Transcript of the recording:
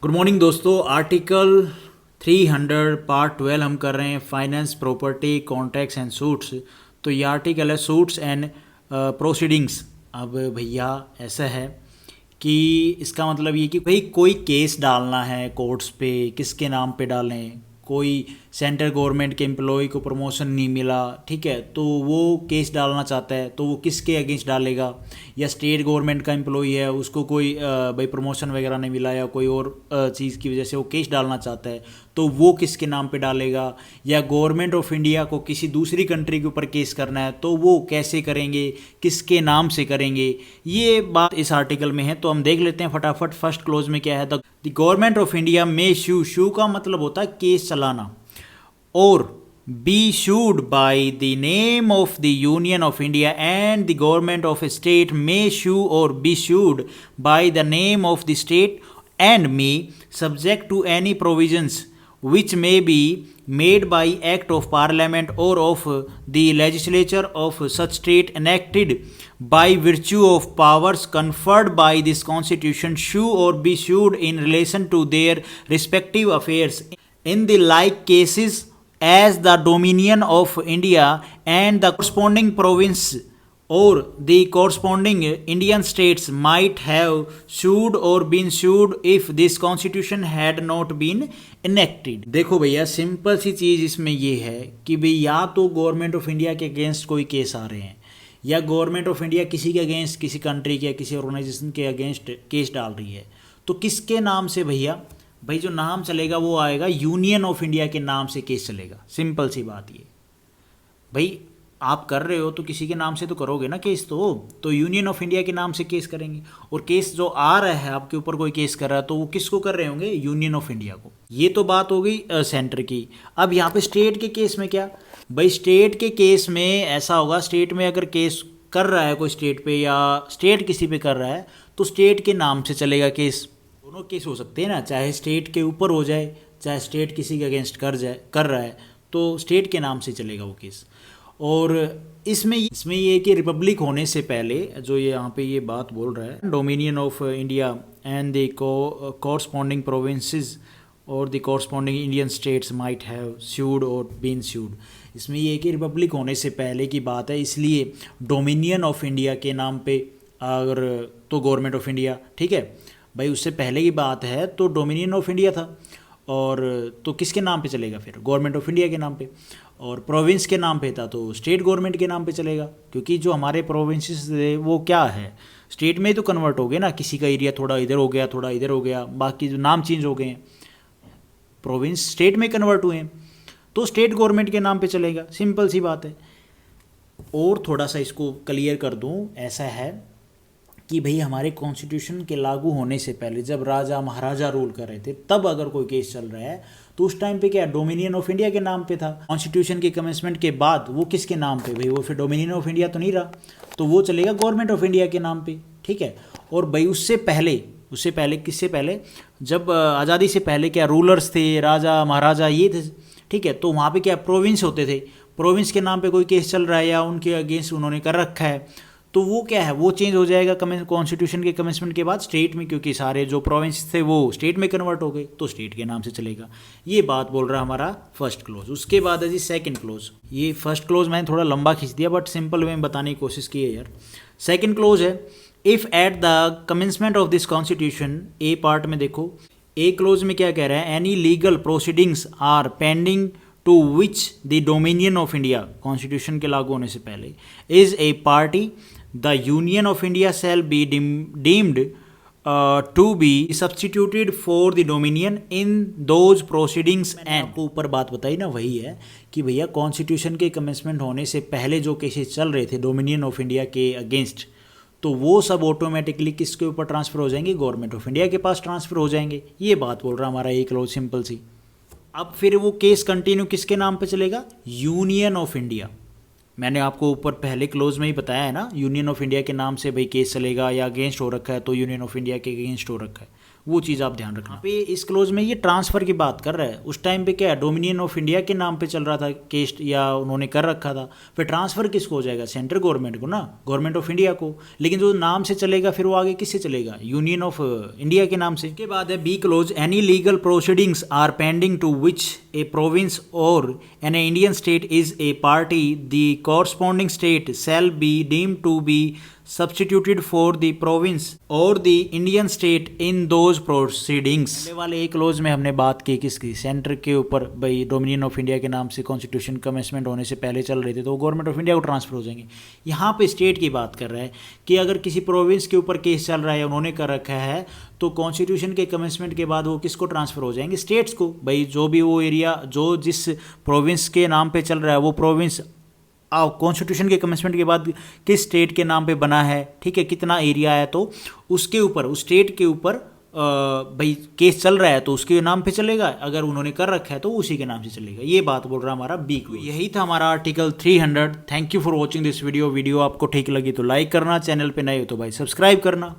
Good morning दोस्तों। Article 300 part 12 हम कर रहे हैं, finance, property, contracts and suits. तो ये आर्टिकल है सूट्स एंड प्रोसीडिंग्स। अब भैया ऐसा है कि इसका मतलब ये कि भाई कोई केस डालना है कोर्ट्स पे, किसके नाम पे डालें। कोई सेंट्रल गवर्नमेंट के एम्प्लॉय को प्रमोशन नहीं मिला, ठीक है, तो वो केस डालना चाहता है तो वो किसके अगेंस्ट डालेगा। या स्टेट गवर्नमेंट का एम्प्लॉय है, उसको कोई भाई प्रमोशन वगैरह नहीं मिला या कोई और चीज़ की वजह से वो केस डालना चाहता है तो वो किसके नाम पे डालेगा। या गवर्नमेंट ऑफ इंडिया को किसी दूसरी कंट्री के ऊपर केस करना है तो वो कैसे करेंगे, किसके नाम से करेंगे, ये बात इस आर्टिकल में है। तो हम देख लेते हैं फटाफट। फर्स्ट क्लोज में क्या है, द गवर्नमेंट ऑफ इंडिया में शू का मतलब होता है केस चलाना, और be sued by the name of the Union of India, and the government of a state may sue or be sued by the name of the state and may, subject to any provisions which may be made by act of parliament or of the legislature of such state enacted by virtue of powers conferred by this constitution, sue or be sued in relation to their respective affairs in the like cases as the Dominion of India and the corresponding province or the corresponding Indian states might have sued or been sued if this constitution had not been enacted। देखो भैया, simple सी चीज़ इसमें ये है कि भाई या तो government of India के अगेंस्ट कोई केस आ रहे हैं, या गवर्नमेंट ऑफ इंडिया किसी के अगेंस्ट, किसी कंट्री के या किसी ऑर्गेनाइजेशन के अगेंस्ट केस डाल रही है, तो किसके नाम से भैया? भाई जो नाम चलेगा वो आएगा यूनियन ऑफ इंडिया के नाम से केस चलेगा। सिंपल सी बात ये। भाई आप कर रहे हो तो किसी के नाम से तो करोगे ना केस, तो यूनियन ऑफ इंडिया के नाम से केस करेंगे। और केस जो आ रहा है आपके ऊपर, कोई केस कर रहा है तो वो किसको कर रहे होंगे? यूनियन ऑफ इंडिया को। ये तो बात हो गई सेंटर की। अब यहाँ पे स्टेट के केस में क्या? भाई स्टेट के केस में ऐसा होगा, स्टेट में अगर केस कर रहा है कोई स्टेट पे, या स्टेट किसी पे कर रहा है, तो स्टेट के नाम से चलेगा केस। दोनों केस हो सकते हैं ना, चाहे स्टेट के ऊपर हो जाए, चाहे स्टेट किसी के अगेंस्ट कर रहा है, तो स्टेट के नाम से चलेगा वो केस। और इसमें ये है कि रिपब्लिक होने से पहले जो ये यहाँ पे ये बात बोल रहा है, dominion of India and the corresponding provinces or the corresponding Indian states might have sued or been sued. इसमें ये है कि रिपब्लिक होने से पहले की बात है, इसलिए डोमिनियन ऑफ इंडिया के नाम पे अगर तो गवर्नमेंट ऑफ इंडिया, ठीक है भाई, उससे पहले की बात है तो डोमिनियन ऑफ इंडिया था, और तो किसके नाम पे चलेगा फिर? गवर्नमेंट ऑफ इंडिया के नाम पे। और प्रोविंस के नाम पे था तो स्टेट गवर्नमेंट के नाम पे चलेगा, क्योंकि जो हमारे प्रोविंसेस थे वो क्या है, स्टेट में ही तो कन्वर्ट हो गए ना। किसी का एरिया थोड़ा इधर हो गया, थोड़ा इधर हो गया, बाकी जो नाम चेंज हो गए हैं, प्रोविंस स्टेट में कन्वर्ट हुए हैं, तो स्टेट गवर्नमेंट के नाम पे चलेगा। सिंपल सी बात है। और थोड़ा सा इसको क्लियर कर दूँ, ऐसा है कि भाई हमारे कॉन्स्टिट्यूशन के लागू होने से पहले जब राजा महाराजा रूल कर रहे थे, तब अगर कोई केस चल रहा है तो उस टाइम पे क्या डोमिनियन ऑफ इंडिया के नाम पे था। कॉन्स्टिट्यूशन के कमेंसमेंट के बाद वो किसके नाम पे? भाई वो फिर डोमिनियन ऑफ इंडिया तो नहीं रहा, तो वो चलेगा गवर्नमेंट ऑफ इंडिया के नाम पे, ठीक है। और भाई उससे पहले किससे पहले? जब आज़ादी से पहले क्या रूलर्स थे, राजा महाराजा ये थे, ठीक है, तो वहाँ पे क्या प्रोविंस होते थे। प्रोविंस के नाम पे कोई केस चल रहा है या उनके अगेंस्ट उन्होंने कर रखा है, तो वो क्या है, वो चेंज हो जाएगा कॉन्स्टिट्यूशन के कमेंसमेंट के बाद स्टेट में, क्योंकि सारे जो प्रोविंस थे वो स्टेट में कन्वर्ट हो गए, तो स्टेट के नाम से चलेगा। ये बात बोल रहा है हमारा फर्स्ट क्लोज। उसके बाद है जी सेकंड क्लोज। ये फर्स्ट क्लोज मैंने थोड़ा लंबा खींच दिया, बट सिंपल वे में बताने की कोशिश की है यार। सेकंड क्लोज है, if at the commencement of this constitution, A part में देखो, ए क्लोज में क्या कह रहा है, any legal proceedings are pending to which the dominion of India, constitution के लागू होने से पहले, is a party, the Union of India shall be deemed to be substituted for the Dominion in those proceedings। and आपको ऊपर बात बताई ना, वही है कि भैया कॉन्स्टिट्यूशन के कमेंसमेंट होने से पहले जो केसेस चल रहे थे डोमिनियन ऑफ इंडिया के अगेंस्ट, तो वो सब ऑटोमेटिकली किसके ऊपर ट्रांसफ़र हो जाएंगे? गवर्नमेंट ऑफ इंडिया के पास ट्रांसफ़र हो जाएंगे। ये बात बोल रहा हमारा एक क्लोज, सिंपल सी। अब फिर वो केस कंटिन्यू किसके नाम पे चलेगा? Union of India. मैंने आपको ऊपर पहले क्लोज में ही बताया है ना, यूनियन ऑफ इंडिया के नाम से भाई केस चलेगा, या अगेंस्ट हो रखा है तो यूनियन ऑफ इंडिया के अगेंस्ट हो रखा है, वो चीज़ आप ध्यान रखना। पे इस क्लोज में ये ट्रांसफ़र की बात कर रहा है, उस टाइम पे क्या है, डोमिनियन ऑफ इंडिया के नाम पे चल रहा था केस, या उन्होंने कर रखा था, फिर ट्रांसफ़र किसको हो जाएगा, सेंट्रल गवर्नमेंट को ना, गवर्नमेंट ऑफ इंडिया को। लेकिन जो नाम से चलेगा फिर वो आगे किससे चलेगा, यूनियन ऑफ इंडिया के नाम से। के बाद है be close, any legal proceedings are pending to which a province or an Indian state is a party, the corresponding state shall be deemed to be substituted for the province or the Indian state in those proceedings। पहले वाले एक close में हमने बात की किसकी, centre के ऊपर, भाई डोमिनियन ऑफ इंडिया के नाम से कॉन्स्टिट्यूशन कमेंसमेंट होने से पहले चल रहे थे तो वो गवर्नमेंट ऑफ इंडिया को ट्रांसफर हो जाएंगे। यहाँ पे स्टेट की बात कर रहा है कि अगर किसी प्रोविंस के ऊपर केस चल रहा है, उन्होंने कर रखा है, तो कॉन्स्टिट्यूशन के कमेंसमेंट के बाद वो किसको ट्रांसफ़र हो जाएंगे, स्टेट्स को। भाई जो भी वो एरिया जो जिस प्रोविंस के नाम पे चल रहा है वो प्रोविंस कॉन्स्टिट्यूशन के कमेंसमेंट के बाद किस स्टेट के नाम पे बना है, ठीक है, कितना एरिया है, तो उसके ऊपर, उस स्टेट के ऊपर भाई केस चल रहा है तो उसके नाम पे चलेगा, अगर उन्होंने कर रखा है तो उसी के नाम से चलेगा। ये बात बोल रहा हमारा बी क्लोज। यही था हमारा article 300। Thank you for watching this video. Video आपको ठीक लगी तो लाइक करना, चैनल पे नए हो तो भाई सब्सक्राइब करना।